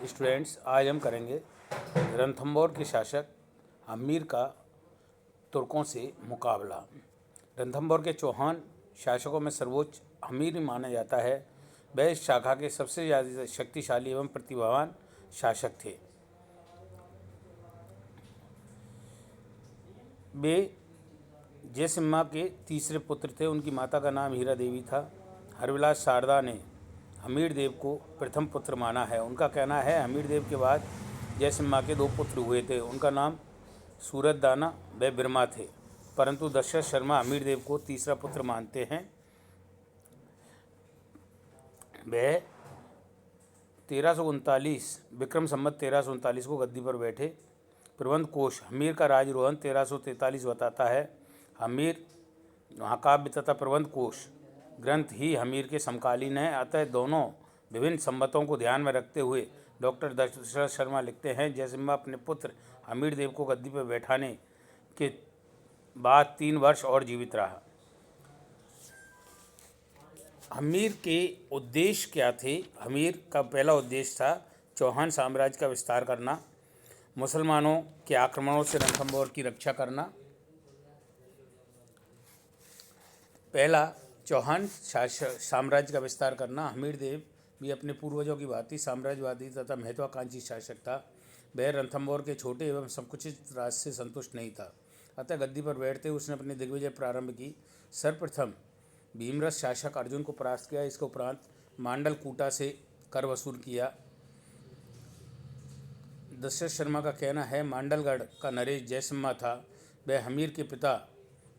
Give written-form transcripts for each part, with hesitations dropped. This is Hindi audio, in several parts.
स्टूडेंट्स, आज हम करेंगे रणथंभौर के शासक हम्मीर का तुर्कों से मुकाबला। रणथंभौर के चौहान शासकों में सर्वोच्च हम्मीर ही माना जाता है। वह इस शाखा के सबसे ज़्यादा शक्तिशाली एवं प्रतिभावान शासक थे। वे जयसिम्हा के तीसरे पुत्र थे। उनकी माता का नाम हीरा देवी था। हरविलास शारदा ने हम्मीर देव को प्रथम पुत्र माना है। उनका कहना है हम्मीर देव के बाद जयसिम्हा के दो पुत्र हुए थे। उनका नाम सूरतदाना व बिरमा थे, परंतु दशरथ शर्मा हम्मीर देव को तीसरा पुत्र मानते हैं। वह 1339 विक्रम संवत 1339 को गद्दी पर बैठे। प्रबंध कोश हम्मीर का राजरोहन 1343 बताता है। हम्मीर महाकाव्य तथा प्रबंध कोश ग्रंथ ही हम्मीर के समकालीन हैं। अतः दोनों विभिन्न संवतों को ध्यान में रखते हुए डॉक्टर दशरथ शर्मा लिखते हैं, जयसिम्हा अपने पुत्र हम्मीर देव को गद्दी पर बैठाने के बाद 3 वर्ष और जीवित रहा। हम्मीर के उद्देश्य क्या थे? हम्मीर का पहला उद्देश्य था चौहान साम्राज्य का विस्तार करना, मुसलमानों के आक्रमणों से रणथंभौर की रक्षा करना। पहला चौहान साम्राज्य का विस्तार करना। हम्मीर देव भी अपने पूर्वजों की भांति साम्राज्यवादी तथा महत्वाकांक्षी शासक था। वह रणथंभौर के छोटे एवं संकुचित राज्य से संतुष्ट नहीं था। अतः गद्दी पर बैठते उसने अपनी दिग्विजय प्रारंभ की। सर्वप्रथम भीमरस शासक अर्जुन को परास्त किया। इसके उपरांत मांडलकूटा से कर वसूल किया। दशरथ शर्मा का कहना है मांडलगढ़ का नरेश जयसिम्हा था। वह हम्मीर के पिता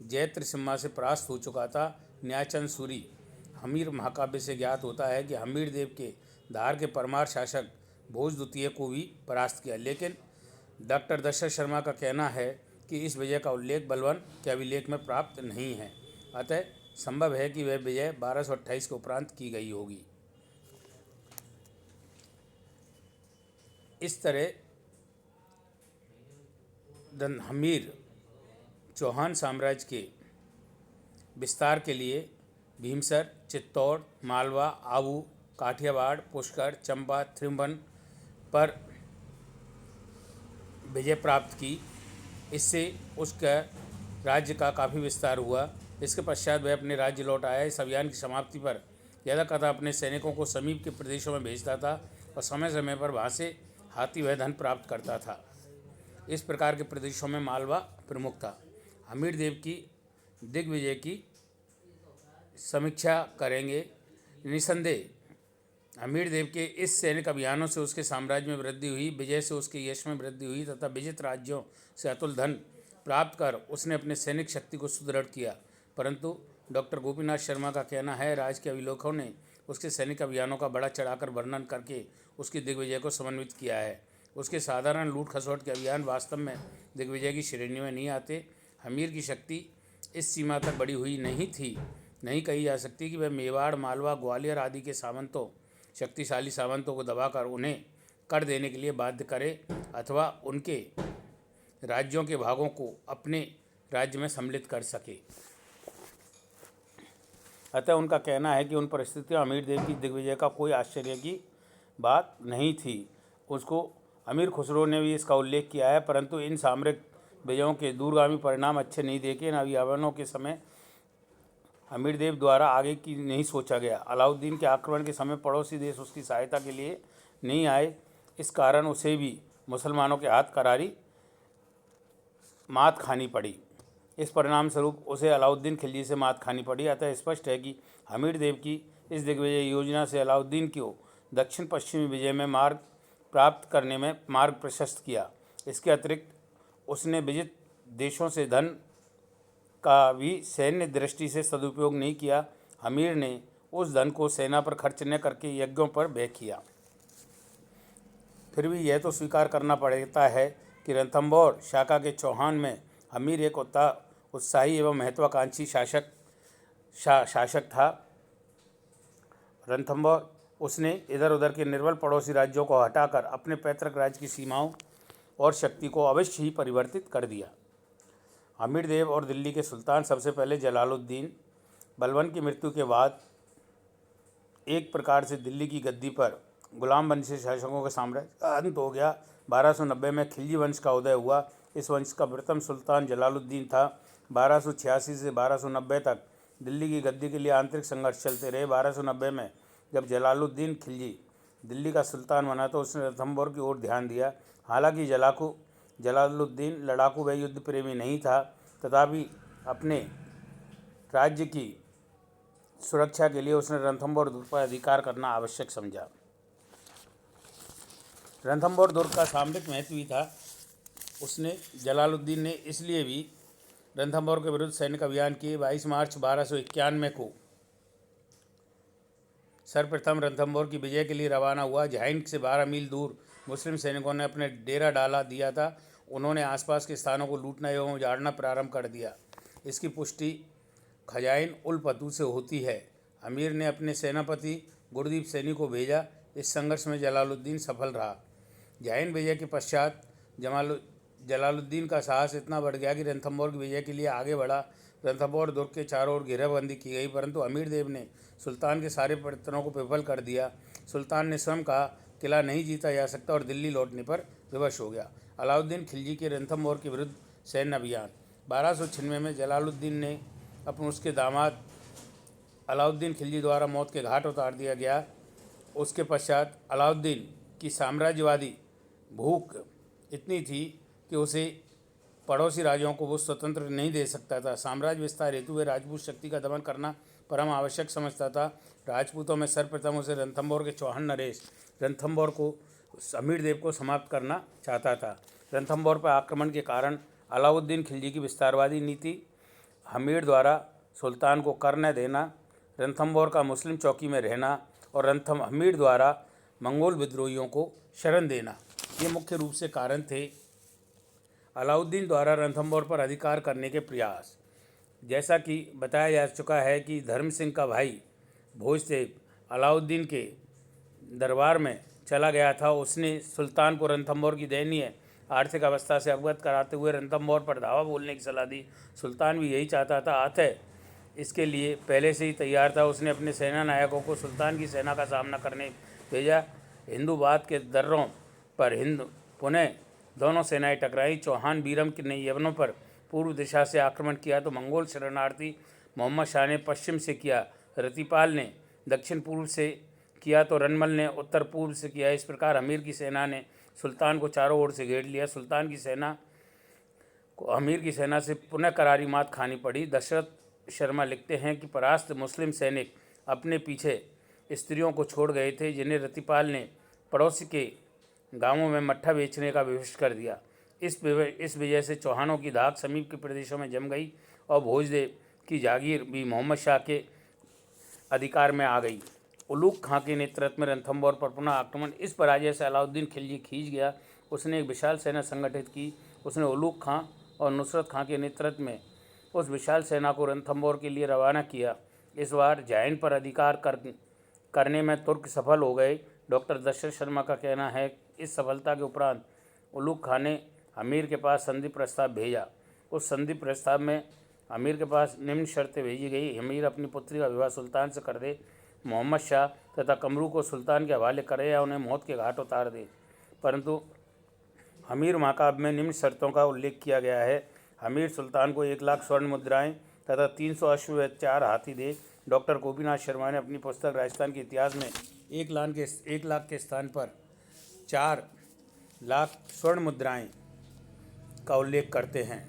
जयत्रसिम्हा से परास्त हो चुका था। न्यायचंद सूरी हम्मीर महाकाव्य से ज्ञात होता है कि हम्मीर देव के धार के परमार शासक भोज द्वितीय को भी परास्त किया, लेकिन डॉक्टर दशरथ शर्मा का कहना है कि इस विजय का उल्लेख बलवन के अभिलेख में प्राप्त नहीं है। अतः संभव है कि वह विजय 1228 के उपरांत की गई होगी। इस तरह हम्मीर चौहान साम्राज्य के विस्तार के लिए भीमसर, चित्तौड़, मालवा, आबू, काठियावाड़, पुष्कर, चंबा, त्रिभुवन पर विजय प्राप्त की। इससे उसका राज्य का काफ़ी विस्तार हुआ। इसके पश्चात वह अपने राज्य लौट आया। इस अभियान की समाप्ति पर यदाकथा अपने सैनिकों को समीप के प्रदेशों में भेजता था और समय समय पर वहाँ से हाथी वह धन प्राप्त करता था। इस प्रकार के प्रदेशों में मालवा प्रमुख था। हम्मीर देव की दिग्विजय की समीक्षा करेंगे। निसंदेह हम्मीर देव के इस सैनिक अभियानों से उसके साम्राज्य में वृद्धि हुई। विजय से उसके यश में वृद्धि हुई तथा विजित राज्यों से अतुल धन प्राप्त कर उसने अपने सैनिक शक्ति को सुदृढ़ किया। परंतु डॉक्टर गोपीनाथ शर्मा का कहना है राज्य के अभिलेखों ने उसके सैनिक अभियानों का बड़ा चढ़ाकर वर्णन करके उसकी दिग्विजय को समन्वित किया है। उसके साधारण लूट खसोट के अभियान वास्तव में दिग्विजय की श्रेणी में नहीं आते। हम्मीर की शक्ति इस सीमा तक बढ़ी हुई नहीं कही जा सकती कि वह मेवाड़, मालवा, ग्वालियर आदि के शक्तिशाली सामंतों को दबाकर उन्हें कर देने के लिए बाध्य करे अथवा उनके राज्यों के भागों को अपने राज्य में सम्मिलित कर सके। अतः उनका कहना है कि उन परिस्थितियों हम्मीर देव की दिग्विजय का कोई आश्चर्य की बात नहीं थी। उसको अमीर खुसरो ने भी इसका उल्लेख किया है, परंतु इन सामरिक विजयों के दूरगामी परिणाम अच्छे नहीं देखे। इन अभियानों के समय हम्मीर देव द्वारा आगे की नहीं सोचा गया। अलाउद्दीन के आक्रमण के समय पड़ोसी देश उसकी सहायता के लिए नहीं आए। इस कारण उसे भी मुसलमानों के हाथ करारी मात खानी पड़ी। इस परिणाम स्वरूप उसे अलाउद्दीन खिलजी से मात खानी पड़ी। अतः स्पष्ट है कि हम्मीर देव की इस दिग्विजय योजना से अलाउद्दीन को दक्षिण पश्चिमी विजय में मार्ग प्राप्त करने में मार्ग प्रशस्त किया। इसके अतिरिक्त उसने विजित देशों से धन का भी सैन्य दृष्टि से सदुपयोग नहीं किया। हम्मीर ने उस धन को सेना पर खर्च न करके यज्ञों पर व्यय किया। फिर भी यह तो स्वीकार करना पड़ता है कि रणथंभौर शाखा के चौहान में हम्मीर एक उत्साही एवं महत्वाकांक्षी शासक था। रणथंभौर उसने इधर उधर के निर्बल पड़ोसी राज्यों को हटाकर अपने पैतृक राज्य की सीमाओं और शक्ति को अवश्य ही परिवर्तित कर दिया। हम्मीर देव और दिल्ली के सुल्तान सबसे पहले जलालुद्दीन बलबन की मृत्यु के बाद एक प्रकार से दिल्ली की गद्दी पर गुलाम वंशी शासकों के साम्राज्य का अंत हो गया। 1290 में खिलजी वंश का उदय हुआ। इस वंश का प्रथम सुल्तान जलालुद्दीन था। 1286 से 1290 तक दिल्ली की गद्दी के लिए आंतरिक संघर्ष चलते रहे। 1290 में जब जलालुद्दीन खिलजी दिल्ली का सुल्तान बना तो उसने रणथंभौर की ओर ध्यान दिया। हालांकि जलालुद्दीन लड़ाकू व युद्ध प्रेमी नहीं था, तथापि अपने राज्य की सुरक्षा के लिए उसने रणथंभौर दुर्ग पर अधिकार करना आवश्यक समझा। रणथंभौर दुर्ग का सामरिक महत्व भी था। जलालुद्दीन ने इसलिए भी रणथंभौर के विरुद्ध सैनिक अभियान किए। 22 मार्च 1291 को सर्वप्रथम रणथंभौर की विजय के लिए रवाना हुआ। झाइंट से 12 मील दूर मुस्लिम सैनिकों ने अपने डेरा डाला दिया था। उन्होंने आसपास के स्थानों को लूटना एवं उजाड़ना प्रारंभ कर दिया। इसकी पुष्टि खजाइन उल पतू से होती है। अमीर ने अपने सेनापति गुरदीप सैनी को भेजा। इस संघर्ष में जलालुद्दीन सफल रहा। झाइंट विजय के पश्चात जलालुद्दीन का साहस इतना बढ़ गया कि रणथंभौर की विजय के लिए आगे बढ़ा। रणथंभौर दुर्ग के चारों ओर घेराबंदी की गई, परंतु अमीर देव ने सुल्तान के सारे प्रयत्नों को विफल कर दिया। सुल्तान ने स्वयं कहा, किला नहीं जीता जा सकता, और दिल्ली लौटने पर विवश हो गया। अलाउद्दीन खिलजी के रणथंभौर के विरुद्ध सैन्य अभियान। 1296 में जलालुद्दीन ने उसके दामाद अलाउद्दीन खिलजी द्वारा मौत के घाट उतार दिया गया। उसके पश्चात अलाउद्दीन की साम्राज्यवादी भूख इतनी थी कि उसे पड़ोसी राज्यों को वो स्वतंत्र नहीं दे सकता था। साम्राज्य विस्तार हेतु वे राजपूत शक्ति का दमन करना परम आवश्यक समझता था। राजपूतों में सर्वप्रथम उसे रणथंभौर के चौहान नरेश रणथंभौर को अमीर देव को समाप्त करना चाहता था। रणथंभौर पर आक्रमण के कारण अलाउद्दीन खिलजी की विस्तारवादी नीति, अमीर द्वारा सुल्तान को कर न देना, रणथंभौर का मुस्लिम चौकी में रहना और अमीर द्वारा मंगोल विद्रोहियों को शरण देना, ये मुख्य रूप से कारण थे। अलाउद्दीन द्वारा रणथंभौर पर अधिकार करने के प्रयास। जैसा कि बताया जा चुका है कि धर्म सिंह का भाई भोजदेव अलाउद्दीन के दरबार में चला गया था। उसने सुल्तान को रणथंभौर की दयनीय आर्थिक अवस्था से अवगत कराते हुए रणथंभौर पर धावा बोलने की सलाह दी। सुल्तान भी यही चाहता था, अतः इसके लिए पहले से ही तैयार था। उसने अपने सेना नायकों को सुल्तान की सेना का सामना करने भेजा। हिंदूवाद के दर्रों पर पुनः दोनों सेनाएं टकराई। चौहान बीरम ने यवनों पर पूर्व दिशा से आक्रमण किया तो मंगोल शरणार्थी मोहम्मद शाह ने पश्चिम से किया। रतिपाल ने दक्षिण पूर्व से किया तो रनमल ने उत्तर पूर्व से किया। इस प्रकार अमीर की सेना ने सुल्तान को चारों ओर से घेर लिया। सुल्तान की सेना को अमीर की सेना से पुनः करारी मात खानी पड़ी। दशरथ शर्मा लिखते हैं कि परास्त मुस्लिम सैनिक अपने पीछे स्त्रियों को छोड़ गए थे, जिन्हें रतिपाल ने पड़ोसी के गांवों में मट्ठा बेचने का विवश कर दिया। इस वजह से चौहानों की धाक समीप के प्रदेशों में जम गई और भोजदेव की जागीर भी मोहम्मद शाह के अधिकार में आ गई। उलूग खां के नेतृत्व में रणथंभौर पर पुनः आक्रमण। इस पराजय से अलाउद्दीन खिलजी खींच गया। उसने एक विशाल सेना संगठित की। उसने उलूग खां और नुसरत खां के नेतृत्व में उस विशाल सेना को रणथंभौर के लिए रवाना किया। इस बार झाइंट पर अधिकार करने में तुर्क सफल हो गए। डॉक्टर दशरथ शर्मा का कहना है, इस सफलता के उपरांत उलूग खां ने अमीर के पास संधि प्रस्ताव भेजा। उस संधि प्रस्ताव में अमीर के पास निम्न शर्तें भेजी गई। अमीर अपनी पुत्री का विवाह सुल्तान से कर दे, मोहम्मद शाह तथा कमरू को सुल्तान के हवाले करे या उन्हें मौत के घाट उतार दे। परंतु अमीर माकाब में निम्न शर्तों का उल्लेख किया गया है। अमीर सुल्तान को 1 लाख स्वर्ण मुद्राएं तथा 300 अश्व व 4 हाथी दे। डॉक्टर गोपीनाथ शर्मा ने अपनी पुस्तक राजस्थान के इतिहास में 1 लाख के स्थान पर 4 लाख स्वर्ण मुद्राएं का उल्लेख करते हैं।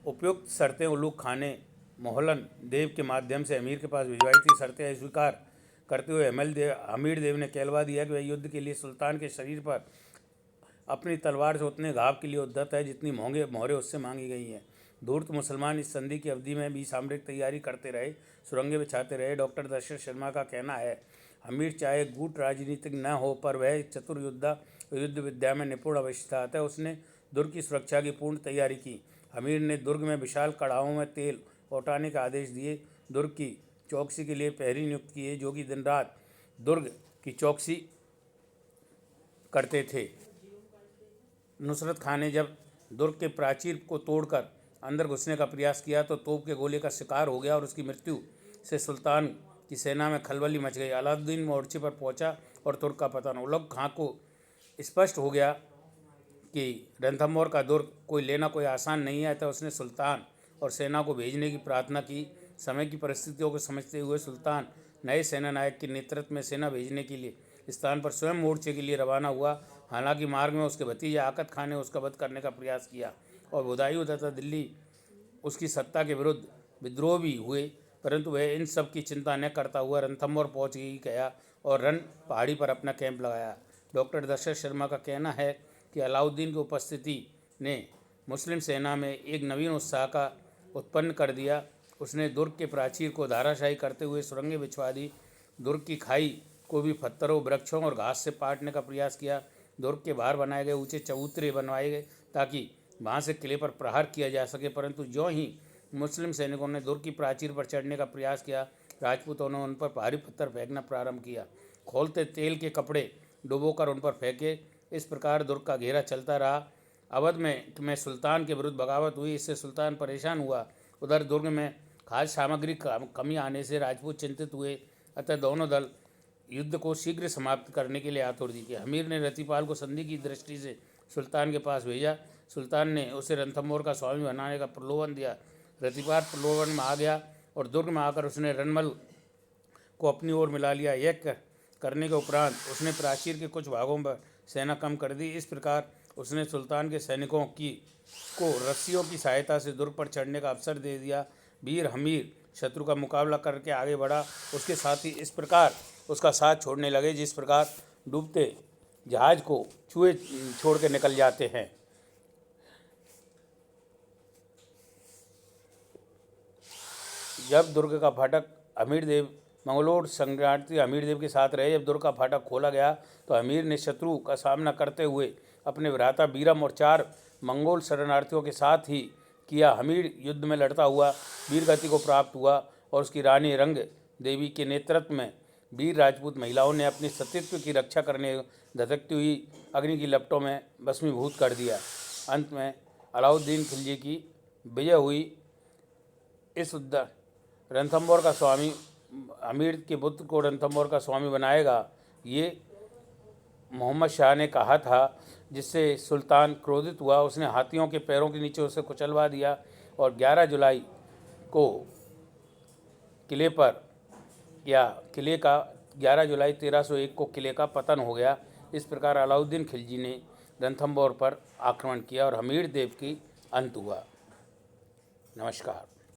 उपयुक्त शर्तें उलूग खां ने मोहल्लन देव के माध्यम से अमीर के पास भिजवाई थी। शर्तें अस्वीकार करते हुए अमीर देव ने कहलवा दिया कि वह युद्ध के लिए सुल्तान के शरीर पर अपनी तलवार से उतने घाव के लिए उद्यत है जितनी मोहरें उससे मांगी गई हैं। धूर्त मुसलमान इस संधि की अवधि में भी सामरिक तैयारी करते रहे, सुरंगें बिछाते रहे। डॉक्टर दशरथ शर्मा का कहना है, अमीर चाहे गूढ़ राजनीतिक न हो, पर वह चतुर युद्ध विद्या में निपुण अवश्य था। अतः उसने दुर्ग की सुरक्षा की पूर्ण तैयारी की। अमीर ने दुर्ग में विशाल कड़ाहों में तेल उठाने का आदेश दिए। दुर्ग की चौकसी के लिए प्रहरी नियुक्त किए, जो कि दिन रात दुर्ग की चौकसी करते थे। नुसरत खां ने जब दुर्ग के प्राचीर को तोड़कर अंदर घुसने का प्रयास किया तो तोप के गोले का शिकार हो गया और उसकी मृत्यु से सुल्तान कि सेना में खलबली मच गई। अलाउद्दीन मोर्चे पर पहुंचा और तुर्क का पतन। उलग खां को स्पष्ट हो गया कि रणथंभौर का दुर्ग कोई लेना कोई आसान नहीं है, तो उसने सुल्तान और सेना को भेजने की प्रार्थना की। समय की परिस्थितियों को समझते हुए सुल्तान नए सेना नायक के नेतृत्व में सेना भेजने के लिए स्थान पर स्वयं मोर्चे के लिए रवाना हुआ। हालांकि मार्ग में उसके भतीजे आकत खान ने उसका वध करने का प्रयास किया और बदायूं तथा दिल्ली उसकी सत्ता के विरुद्ध विद्रोह भी हुए, परंतु वह इन सब की चिंता न करता हुआ रणथंभौर पहुँच गया और रन पहाड़ी पर अपना कैंप लगाया। डॉक्टर दशरथ शर्मा का कहना है कि अलाउद्दीन की उपस्थिति ने मुस्लिम सेना में एक नवीन उत्साह का उत्पन्न कर दिया। उसने दुर्ग के प्राचीर को धाराशाही करते हुए सुरंगें बिछवा दी। दुर्ग की खाई को भी पत्थरों, वृक्षों और घास से पाटने का प्रयास किया। दुर्ग के बाहर बनाए गए ऊंचे चबूतरे बनवाए गए ताकि वहां से किले पर प्रहार किया जा सके, परंतु जो ही मुस्लिम सैनिकों ने दुर्ग की प्राचीर पर चढ़ने का प्रयास किया, राजपूतों ने उन पर भारी पत्थर फेंकना प्रारंभ किया। खोलते तेल के कपड़े डुबोकर उन पर फेंके। इस प्रकार दुर्ग का घेरा चलता रहा। अवध में सुल्तान के विरुद्ध बगावत हुई, इससे सुल्तान परेशान हुआ। उधर दुर्ग में खाद्य सामग्री कमी आने से राजपूत चिंतित हुए, अतः दोनों दल युद्ध को शीघ्र समाप्त करने के लिए आतुर थे। हमीर ने रतिपाल को संधि की दृष्टि से सुल्तान के पास भेजा। सुल्तान ने उसे रणथंभौर का स्वामी बनाने का प्रलोभन दिया। रतिपाल प्रलोभन में आ गया और दुर्ग में आकर उसने रणमल को अपनी ओर मिला लिया। यह करने के उपरांत उसने प्राचीर के कुछ भागों पर सेना कम कर दी। इस प्रकार उसने सुल्तान के सैनिकों को रस्सियों की सहायता से दुर्ग पर चढ़ने का अवसर दे दिया। वीर हमीर शत्रु का मुकाबला करके आगे बढ़ा। उसके साथी इस प्रकार उसका साथ छोड़ने लगे जिस प्रकार डूबते जहाज को चूहे छोड़ के निकल जाते हैं। जब दुर्ग का फाटक हमीरदेव मंगलोर संग्रार्थी हमीरदेव के साथ रहे, जब दुर्ग का फाटक खोला गया तो हमीर ने शत्रु का सामना करते हुए अपने भ्राता बीरम और 4 मंगोल शरणार्थियों के साथ ही किया। हमीर युद्ध में लड़ता हुआ वीर गति को प्राप्त हुआ और उसकी रानी रंग देवी के नेतृत्व में वीर राजपूत महिलाओं ने अपने सतीत्व की रक्षा करने धधकती हुई अग्नि की लपटों में भस्मीभूत कर दिया। अंत में अलाउद्दीन खिलजी की विजय हुई। इस रणथंभौर का स्वामी अमीर के पुत्र को रणथंभौर का स्वामी बनाएगा, ये मोहम्मद शाह ने कहा था, जिससे सुल्तान क्रोधित हुआ। उसने हाथियों के पैरों के नीचे उसे कुचलवा दिया और 11 जुलाई को किले का 11 जुलाई 1301 को किले का पतन हो गया। इस प्रकार अलाउद्दीन खिलजी ने रणथंभौर पर आक्रमण किया और हमीर देव की अंत हुआ। नमस्कार।